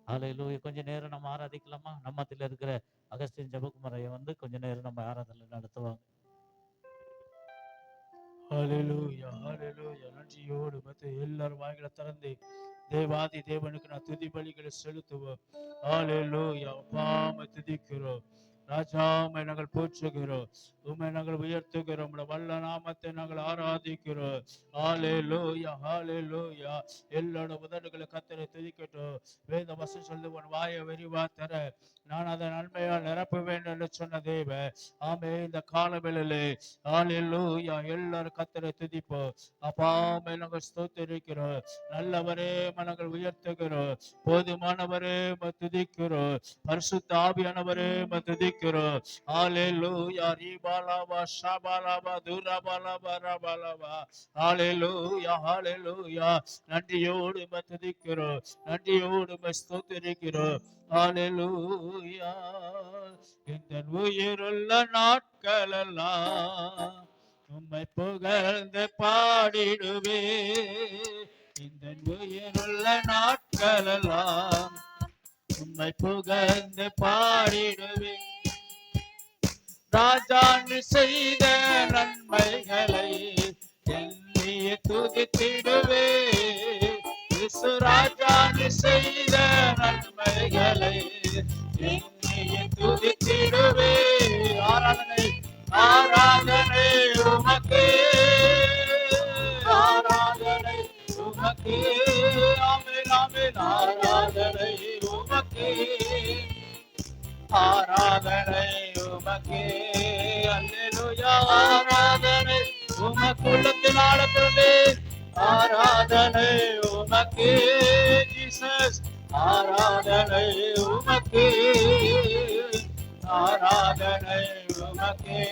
ஹல்லேலூயா. கொஞ்ச நேரம் நம்ம ஆராதிக்கலாமா? நம்மத்தில் இருக்கிற அகஸ்டின் ஜெபக்குமாரையை கொஞ்ச நேரம் நம்ம ஆராதனை நடத்துவாங்க. ஹல்லேலூயா ஹல்லேலூயா. நன்றியோடு எல்லாரும் வாய்களை திறந்து தேவாதி தேவனுக்கு நான் துதி பலிகளை செலுத்துவோம். ஹல்லேலூயா. பாம துதிக்கிறோம் ராஜா, உம்மை நாங்கள் போற்றுகிறோம், உம்மை நாங்கள் உயர்த்துகிறோம், உம்முடைய வல்ல நாமத்தை நாங்கள் ஆராதிக்கிறோம். ஹல்லேலூயா ஹல்லேலூயா. எல்லாரோட உதடுகளை கர்த்தரை துதிக்கட்டும். வேத வசனம் சொல்லுவன் வாயை விரிவா தர நான் அதை நன்மையால் நிரப்புவேன் என்று சொன்ன தேவ ஆமே. இந்த காலவேளையிலே ஹல்லேலூயா எல்லாரும் கர்த்தரை துதிப்போம். அப்பாமே நாங்கள் ஸ்தோத்திரிக்கிறோம். நல்லவரே நாங்கள் உயர்த்துகிறோம், போதுமானவரே துதிக்கிறோம், பரிசுத்த ஆவியானவரே துதிக்கிறோம். ஹல்லேலூயா. ரிபாலாபா ஷபாலாபா துரபாலாபா ரபாலாபா. ஹல்லேலூயா ஹல்லேலூயா. நன்றியோடு துதிக்கிறோம், நன்றியோடு ஸ்தோத்திரிக்கிறோம். ஹல்லேலூயா. இந்த உயிருள்ள நாட்களெல்லாம் உம்மை புகழ்ந்து பாடிடுவே. இந்த உயிருள்ள நாட்களெல்லாம் உம்மை புகழ்ந்து பாடிடுவே. ராஜான்னு செய்த நன்மைகளை எண்ணிய துதித்திடுவே. ராஜான்னு செய்த நன்மைகளை எண்ணிய துதித்திடுவே. ஆராதனை ஆராதனை உமக்கே, ஆராதனை உமக்கே, ஆமென் ஆமென். ஆராதனை உமக்கே, ஆராதனை உமக்கே. அல்லேலூயா. ஆராதனை உமக்குள்ளத்தில் ஆடப்படுவே. ஆராதனை உமக்கே ஜீசஸ். ஆராதனை உமக்கே, ஆராதனை உமக்கே.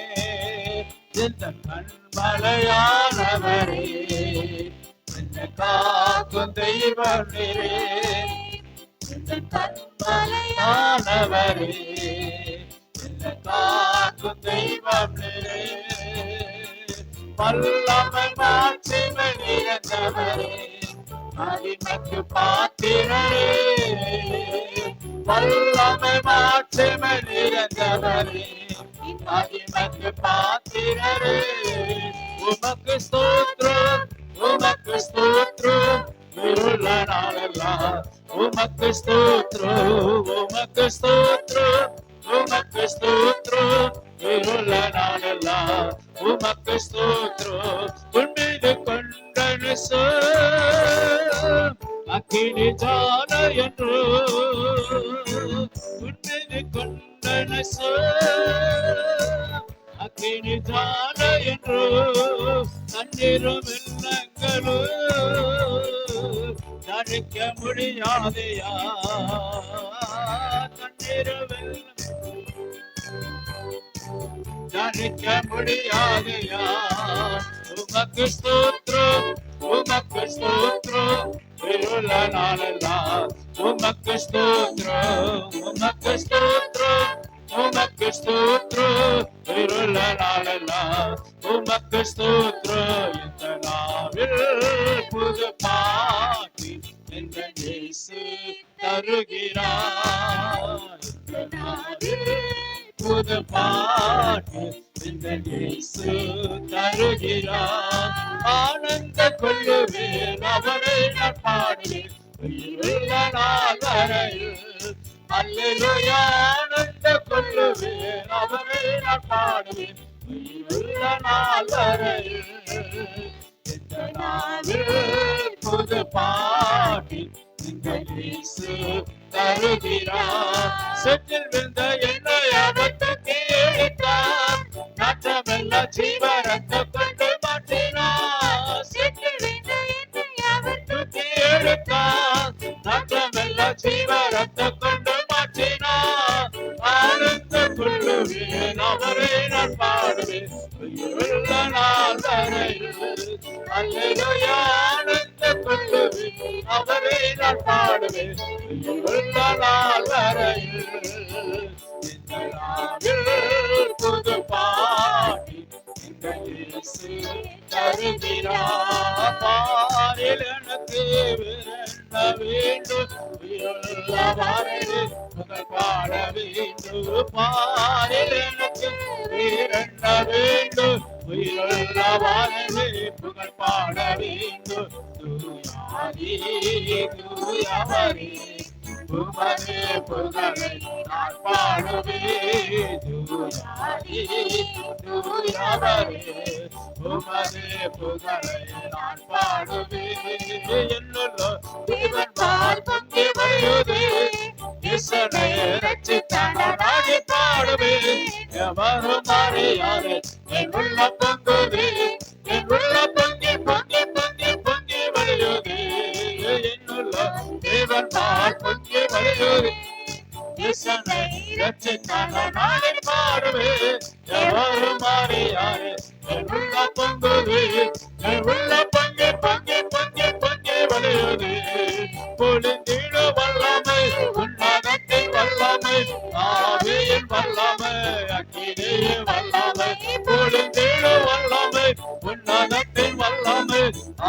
இந்த கண்மலையானவரே, என்னை காக்கும் தெய்வம் நீரே. இந்த கண்மலையானவரே, என்னை காக்கும் தெய்வம் நீரே. வல்லமை மாட்சிமை நிறைந்தவரே, மகிமைக்கு பாத்திரரே. வல்லமை மாட்சிமை நிறைந்தவரே, மகிமைக்கு பாத்திரரே. உமக்கு ஸ்தோத்திரம், உமக்கு ஸ்தோத்திரம், இருள நாளெல்லாம் உமக்கு ஸ்தோத்திரம், உமக்கு ஸ்தோத்திரம், உமக்கு ஸ்தோத்திரம், இருள நாளெல்லாம் உமக்கு ஸ்தோத்திரம். உன்மீது கொண்ட அக்கினி ஜால என்று, உன்மீது கொண்ட அக்கினி ஜால என்று தண்ணீரும் வெள்ளங்களும் தடுக்க முடியாதையா. தண்ணீரும் வெள்ளம் தடுக்க முடியாதையா. உமக்கு ஸ்தோத்திரம், உமக்கு ஸ்தோத்திரம், இருள நாளெல்லாம் உமக்கு ஸ்தோத்திரம், உமக்கு ஸ்தோத்திரம், உமக்கு ஸ்தோத்திரம், இருள நாளெல்லாம் உமக்கு ஸ்தோத்திரம். இந்த நாவில் புது பாட்டி இந்த இயேசு தருகிறார். இந்த நாவில் புது பாட்டு இந்த இயேசு தருகிறார். ஆனந்த கொள்ளுவேன் அவரை நான் பாடுவேன் உயிருள்ள நாள் வரையில். அல்லேலூயா. ஆனந்த கொள்ளுவேன் அவரை நான் பாடுவேன் உயிருள்ள நாள் வரையில். இந்த நாளில் புது பாட்டு இந்த இயேசு தருகிறார். செற்றில் விழுந்த என்னை அவர் தூக்கி எடுத்தார். நாற்றமெல்லாம் ஜீவரத்தை கொண்டு மாற்றினார். செற்றில் விழுந்த என்னை அவர் தூக்கி எடுத்தார். நாற்றமெல்லாம் ஜீவரத்தை கொண்டு மாற்றினார். ஆனந்த கொள்ளுவேன் அவரை நான் பாடுவேன் உயிருள்ள நாள் வரையில். அல்லேலூயா. ஆனந்த கொள்ளுவேன் அவரை நான் பாடுவேன் உயிருள்ள நாள் வரையில். இந்த நாவில் புது பாடி இந்த இயேசு தருகிறார். பாரில் எனக்கு வேறென்ன வேண்டும் உயிருள்ள வாழ்வில் புகழ் பாட வேண்டும் பாரில் எனக்கு வேறென்ன வேண்டும் உயிருள்ள வாழ்வில் புகழ் பாட வேண்டும் தூயாரி தூயவரே உமது புகழை நான் பாடுவேன் தூயாரி தூயவரே உமது புகழை நான் பாடுவேன் என்னுள்ள தேவன் பால் பொங்கி வருது இசனை ரட்சித்தானே பாடுவேன் எவரும் அறியாதே என் உள்ள பொங்குது என் உள்ள பொங்கி பொங்கி பொங்கி பொங்கி வருது என்னுள்ள தேவன் பால் பொங்கி வருது இசனை ரட்சித்தானே பாடுவேன் எவரும் அறியாதே என் உள்ள பொங்குது என் உள்ள பொங்கி பொங்கி பொங்கி பொங்கி வருது பொழிந்திட வல்லமை உன்னதத்தின் வல்லமை ஆவியின் வல்லமை அக்கினியே வல்லமை பொழிந்திட வல்லமை உன்னதத்தின் வல்லமை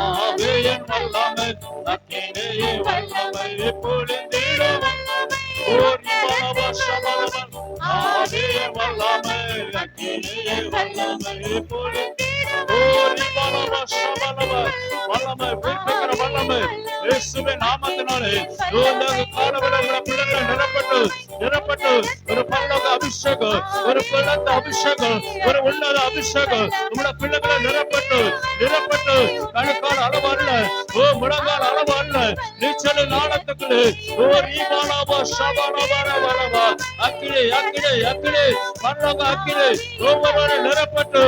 ஆவியின் வல்லமை அக்கினியே வல்லமை பொழிந்திட வல்லமை ஓடி பலவசமலவன் ஆவியின் வல்லமை அக்கினியே வல்லமை பொழிந்திட ஓடி பலவசமலவன் வல்லமை விரும்புகிற வல்லமை இயேசுவின் நாமத்தினாலே இந்த காலவெளியில பிள்ளைகளை நிரப்பட்டு ஒரு பரலோக அபிஷேகம் ஒரு குழந்தை அபிஷேகம் ஒரு உன்னத அபிஷேகம் உங்களோட பிள்ளைகளை நிரப்பட்டு கணுக்கால் அளவல்ல ஓ முழங்கால் அளவல்ல நீச்சலின் ஆழத்துக்குள்ளே ஓ ரீபாலாபா ஷபாலாபா அக்கிலே அக்கிலே அக்கிலே பரலோக அக்கிலே ஒவ்வொரு நிரப்பட்டு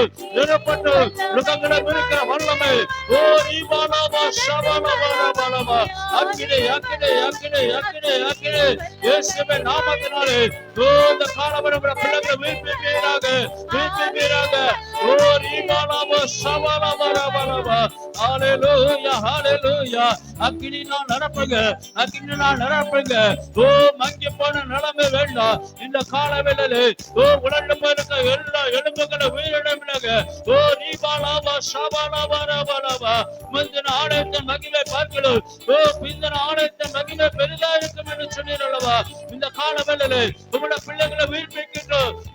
முகங்களை இருக்கிற வல்லமை ஓ ரீபாலாபா ஷபாலாபா அக்கிலே அக்கிலே அக்கிலே அக்கிலே அக்கிலே இயேசுவின் நாமத்தினாலே இந்த காலவரம்பர பிள்ளைகளை வீழ்ப்பீராக ஓ ரீபாலாபா ஷபாலாபா ஹalleluya ஹalleluya அக்கினினால் நிரப்புங்க ஓ மங்கி போன நிலைமை வேண்டாம் இந்த காலவேளையிலே ஓ உலர்ந்து போயிருக்க எல்லா எலும்புகளை உயிரிழமில்லைங்க ஓ ரீபாலாபா ஷபாலாபா முந்தின ஆலயத்தின் மகிமை பார்க்கணும் ஓ பிந்தின ஆலயத்தின் மகிமை பெரிதா இருக்கும் என்று சொன்னீர்களவா இந்த காலவேளையிலே உங்களோட பிள்ளைகளை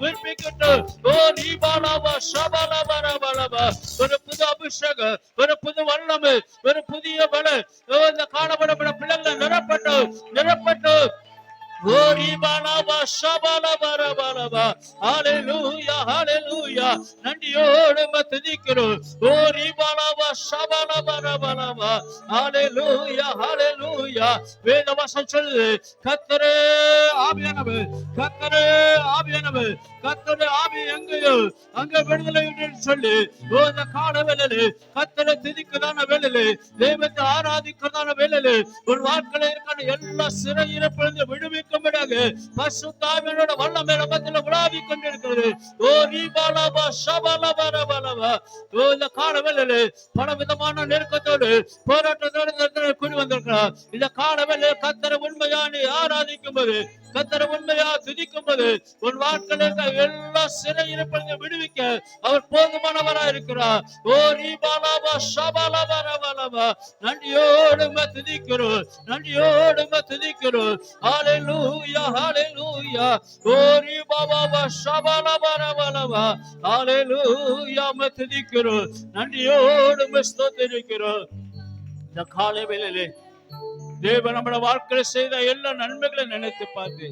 உயிர்ப்பிக்கட்டும் ஓ ரீபாலாபா ஷபாலாபா ஒரு புது அபிஷேகம் ஒரு புது வல்லமை ஒரு புதிய பல இந்த காலவரம்பர பிள்ளைகளை நிரப்பட்டு ஓ ரீபாலாபா ஷபாலாபா ஹalleluya ஹalleluya நன்றியோடு துதிக்கிறோம் ஓ ரீபாலாபா ஷபாலாபா ஹalleluya ஹalleluya வேதவசனம் சொல்லுது கர்த்தரே ஆவியானவர் கர்த்தரே ஆவி எங்கேயோ அங்க விடுதலை என்று சொல்லி ஓ இந்த காலவேளையிலே கர்த்தரை துதிக்கிறதான வேளையிலே தெய்வத்தை ஆராதிக்கிறதான வேளையிலே உன் வாழ்க்கையில இருக்கிற எல்லா சிறையிருப்பிலிருந்து விடுவிக்கும்படியாக பரிசுத்த ஆவியானவருடைய வல்லமை நமக்குள்ள உலாவிக் கொண்டிருக்கிறது ஓ ரீபாலாபா ஷபாலாபா ஓ இந்த காலவேளையிலே பல விதமான நெருக்கத்தோடு போராட்டத்தோடு கூடி வந்திருக்கிறார் இந்த காலவேளையிலே கர்த்தரை உண்மையானி ஆராதிக்கும் போது கர்த்தரை உண்மையா துதிக்கும் போது உன் வாழ்க்கையில எல்லா சிறையிருப்பிலிருந்து விடுவிக்க அவர் போதுமானவரா இருக்கிறார் ஓ ரீபாலாபா ஷபாலாபா நன்றியோடு துதிக்கிறோம் ஹalleluya ஹalleluya ஓ ரீபாலாபா ஷபாலாபா ஹalleluya துதிக்கிறோம் நன்றியோடு ஸ்தோத்திரிக்கிறோம் இந்த காலை வேளையிலே தேவன் நம்முடைய வாழ்க்கையில செய்த எல்லா நன்மைகளை நினைத்து பார்த்து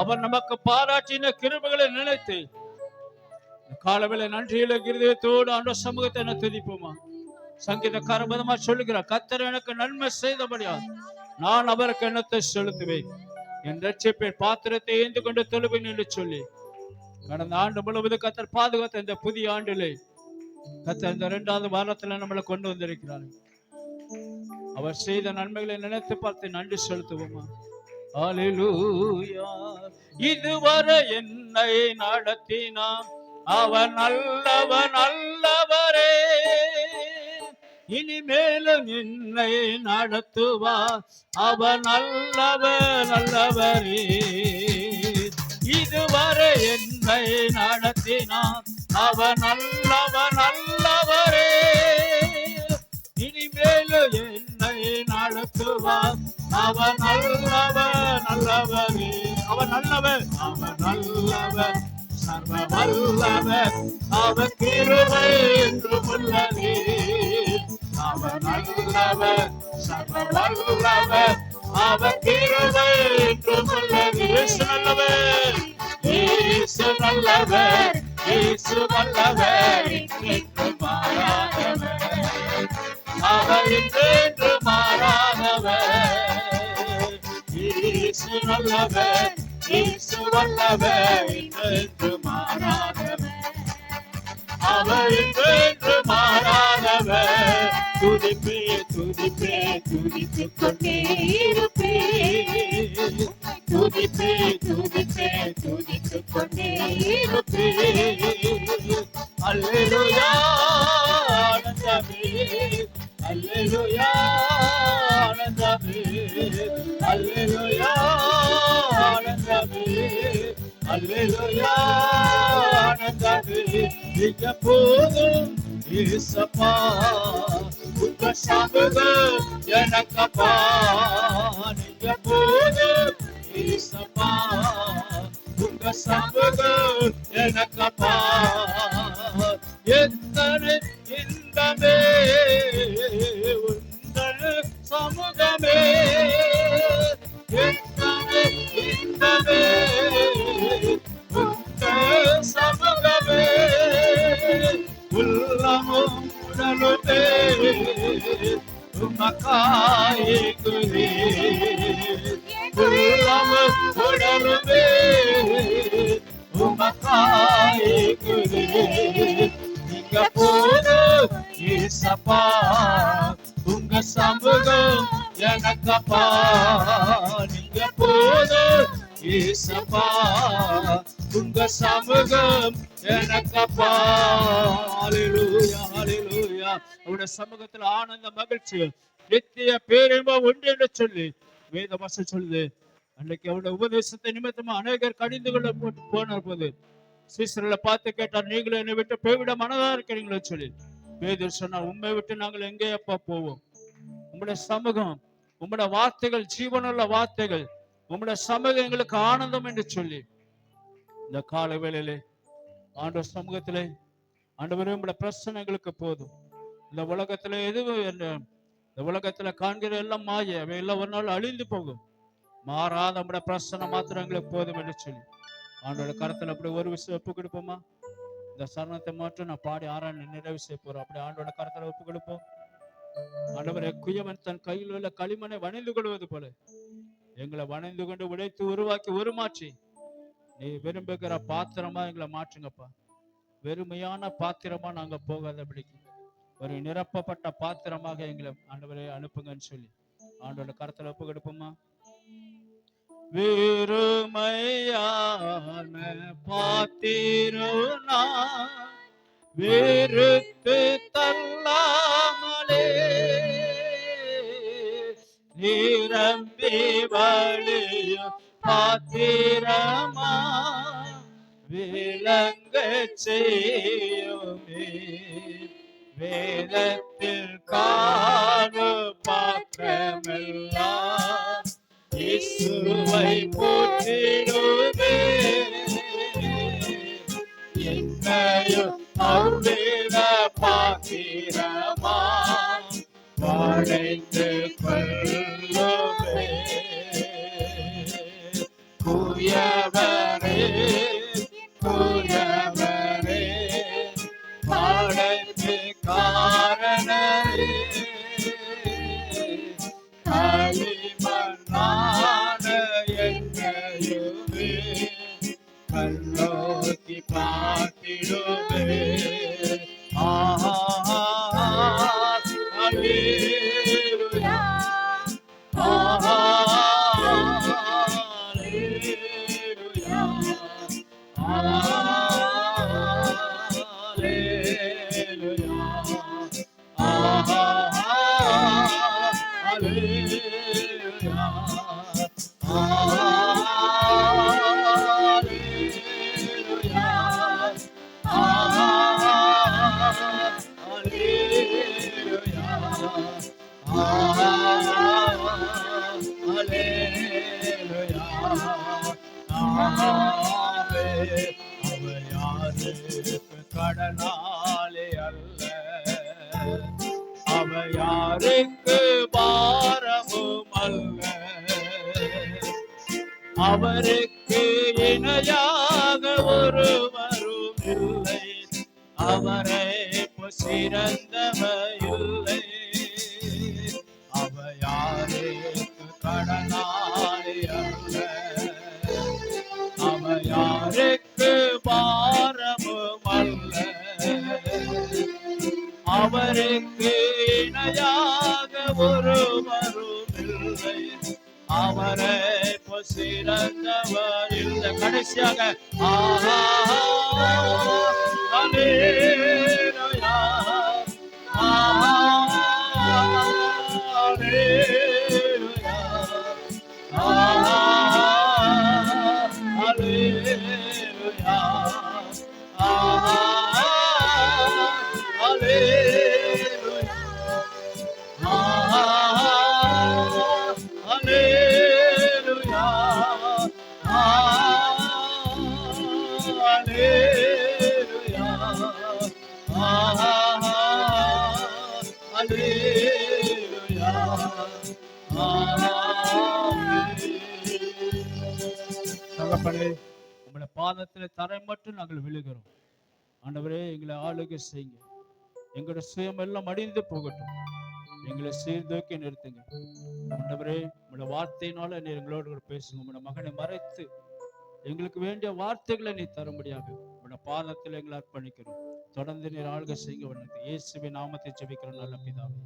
அவர் நமக்கு பாராட்டின கிருபைகளை நினைத்து காலவேளை நன்றியில இருதயத்தோடு ஆண்டவர் சமூகத்தை துதிப்போமா சங்கீதக்காரன் விதமா சொல்லுகிறார் கர்த்தர் எனக்கு நன்மை செய்தபடியா நான் அவருக்கு எண்ணத்தை செலுத்துவேன் என் ரட்சிப்பின் பாத்திரத்தை ஏந்து கொண்டு தொழுவேன் என்று சொல்லி கடந்த ஆண்டு முழுவதும் கர்த்தர் பாதுகாத்த இந்த புதிய ஆண்டிலே கர்த்தர் இந்த 2வது வாரத்துல நம்மளை கொண்டு வந்திருக்கிறார் அவர் செய்த நன்மைகளை நினைத்து பார்த்து நன்றி செலுத்துவோமா ஹalleluya இதுவரை என்னை நடத்தினான் அவர் நல்லவரே இனிமேலும் என்னை நடத்துவார் அவர் நல்லவரே இதுவரை என்னை நடத்தினான் அவர் நல்லவரே இனிமேலும் நடத்துவார். அவர் நல்லவர், நல்லவரே. அவர் நல்லவர், அவர் நல்லவர், சர்வ வல்லவர். அவர் கிருபை என்றும் உள்ளதே. அவர் நல்லவர், சர்வ வல்லவர். அவர் கிருபை என்றும் உள்ளதே. இயேசு நல்லவர், இயேசு நல்லவர், இயேசு வல்லவர், இன்று மாறாதவர். அவர் இன்று மாறாதவர். இயேசு நல்லவர், இயேசு வல்லவர், இன்று மாறாதவர். அவர் இன்று மாறாதவர். துதிப்பே துதிப்பே துதித்துக் கொண்டே இருப்பேன். துதிப்பே துதிப்பே துதித்துக் கொண்டே இருப்பேன். அல்லேலூயா ஆனந்தமே, அல்லேலூயா ஆனந்தமே, அல்லேலூயா ஆனந்தமே, அல்லேலூயா ஆனந்தமே. நீங்க போதும் இயேசப்பா, உங்க சமூகம் எனக்கப்பா. நீங்க போதும் இயேசப்பா, உங்க சமூகம் எனக்கப்பா. எத்தனை இன்பமே உங்கள் சமூகமே, எத்தனை இன்பமே உங்கள் சமூகமே. உள்ளமும் உடலுமே உமக்காயிக்குதே. உள்ளமும் உடலுமே உமக்காயிக்குதே. நீங்க போதும் இயேசப்பா, உங்க சமூகம் எனக்கப்பா. நீங்க போதும் இயேசப்பா, உங்க சமூகம் எனக்கப்பா. ஹல்லேலூயா ஹல்லேலூயா. அவருடைய சமூகத்தில் ஆனந்த மகிழ்ச்சி நித்திய பேரின்பம் உண்டு என்று சொல்லி வேதவசனம் சொல்லுது. அன்னைக்கு அவருடைய உபதேசத்தை நிமித்தமா அநேகர் கடிந்து கொள்ள போன போது சீசர்களை பார்த்து கேட்டார், நீங்களும் என்னை விட்டு போய்விட மனதா இருக்கிறீங்களோ சொல்லி. பேதுரு சொன்னார், உண்மை விட்டு நாங்கள் எங்கே அப்பா போவோம்? உங்களுடைய சமூகம், உங்களுடைய வார்த்தைகள் ஜீவனுள்ள வார்த்தைகள், உங்களுடைய சமூகம் எங்களுக்கு ஆனந்தம் என்று சொல்லி இந்த கால வேளையிலே ஆண்டவர் சமூகத்திலே ஆண்டவரே உங்களுடைய பிரச்சனை எங்களுக்கு போதும். இந்த உலகத்துல எதுவும் இந்த உலகத்துல காண்கிற எல்லாம் மாய, அவை எல்லாம் ஒரு நாள் அழிந்து போகும். மாறாத நம்முடைய பிரச்சனை மாத்திரம் எங்களுக்கு போதும் என்று சொல்லி ஆண்டோட கரத்துல அப்படி ஒரு விஷயம் ஒப்பு கொடுப்போமா? இந்த சரணத்தை மாற்றம் நான் பாடி ஆராய்ச்சி நிறைவு செய்ய போறோம். அப்படி ஆண்டோட கரத்துல ஒப்பு கொடுப்போம். ஆண்டவரே, குயவன் தன் கையில் உள்ள களிமண்ணை வணைந்து கொள்வது போல எங்களை வணைந்து கொண்டு உடைத்து உருவாக்கி உருமாற்றி நீ விரும்புகிற பாத்திரமா எங்களை மாற்றுங்கப்பா. வெறுமையான பாத்திரமா நாங்க போகாதபடிக்கு ஒரு நிரப்பப்பட்ட பாத்திரமாக எங்களை ஆண்டவரே அனுப்புங்கன்னு சொல்லி ஆண்டோட கரத்துல ஒப்பு கொடுப்போமா? வெறுமையான பாத்திரம் நான் வெறுத்து தள்ளாமலே நிரம்பி வழியும் பாத்திரமா விளங்க செய்யுமே. வேதத்தில் காணும் பாத்திரமெல்லாம் இயேசுவை போற்றிடுமே. என்னையும் அருளின பாத்திரமா வளைந்து கொள்ளுமே. குயவரே குயவரே படைத்து காரணரே களிமண்ணான என்னையுமே கண்ணோக்கி பார்த்திடுமே. அல்லேலூயா அல்லேலூயா அல்லேலூயா. ஆமே. அவர் யாருக்கு கடனாளி அல்ல, அவர் யாருக்கு பாரமும் அல்ல. அவருக்கு இணையாக ஒருவரும் இல்லை, அவரை சிறந்தவர் இல்லை. அவர் யாருக்கு கடனாளி அல்ல, அவர் யாருக்கு பாரமும் அல்ல. அவருக்கு இணையாக ஒருவரும் இல்லை, அவரை சிறந்தவர் இல்லை. கடைசியாக அல்லேலூயா, அல்லேலூயா, அல்லேலூயா, அல்லேலூயா, அல்லேலூயா, அல்லேலூயா, அல்லேலூயா, தகப்பனே, உங்களுடைய பாதத்தில் தரை மட்டும் நாங்கள் விழுகிறோம். ஆண்டவரே, எங்களை ஆளுகை செய்யுங்க. எங்களுடைய சுயம் எல்லாம் அடிந்து போகட்டும். எங்களை சீர்தூக்கி நிறுத்துங்க. ஆண்டவரே, உங்களுடைய வார்த்தையினால நீ எங்களோடு கூட பேசுங்க. உங்களுடைய மகனை மறைத்து எங்களுக்கு வேண்டிய வார்த்தைகளை நீ தரும்படியாக உங்களுடைய பாதத்தில் எங்களை அர்ப்பணிக்கிறோம். தொடர்ந்து நீர் ஆளுகை செய்யுங்க. இயேசுவின் நாமத்தை ஜெபிக்கிறோம் நல்ல பிதாவே.